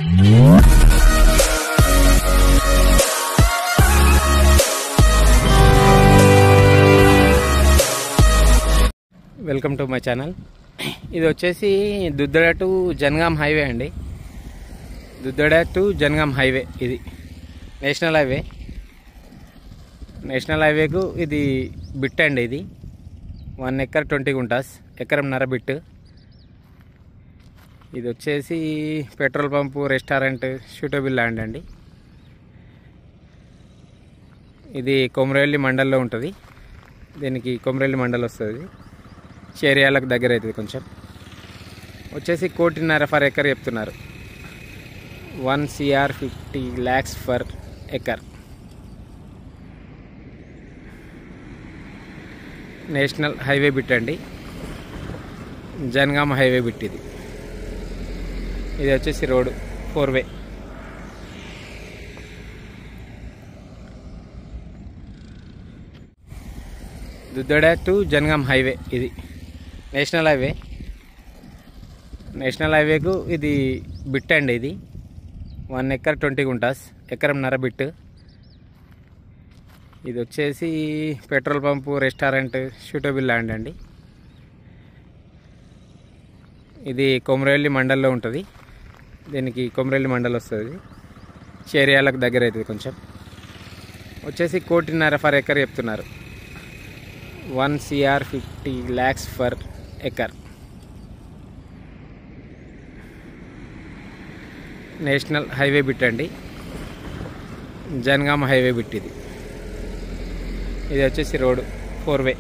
Welcome to my channel. ఇది వచ్చేసి దుద్దడ to Jangaon highway అండి. దుద్దడ టు జనగాం హైవే. ఇది నేషనల్ హైవే. నేషనల్ హైవేకు ఇది బిట్ అండి. ఇది 1 ఎకర్ 20 గుంటాస్, ఎకరంన్నర బిట్. ఇది వచ్చేసి petrol pump, restaurant, suitable land అండి. ఇది కొమరవెల్లి మండల్లో ఉంటుంది. దీనికి కొమరవెల్లి మండల్ వస్తుంది. చేరియాలకు దగ్గర అవుతుంది. కొంచెం వచ్చేసి 1.5 కోటి ఫర్ ఎకర్ చెప్తున్నారు. 1 CR 50 lakhs for acre. National highway bit అండి. జనగామ హైవే బిట్ ఇది. ఇది వచ్చేసి road 4 way. Duddeda to Jangaon highway. ఇది నేషనల్ హైవే. నేషనల్ హైవేకు ఇది బిట్ అండి. ఇది 1 ఎకర్ 20 గుంటాస్, ఎకరంన్నర బిట్. ఇది వచ్చేసి petrol pump, restaurant, suitable land అండి. ఇది కొమరవెల్లి మండల్లో ఉంటుంది. దీనికి కొమరవెల్లి మండల్ వస్తుంది. చేరియాలకు దగ్గర అవుతుంది. కొంచెం వచ్చేసి 1.5 కోటి ఫర్ ఎకర్ చెప్తున్నారు. 1 CR 50 lakhs for acre. National highway bit అండి. జనగామ హైవే బిట్ ఇది. ఇది వచ్చేసి రోడ్ 4 వే.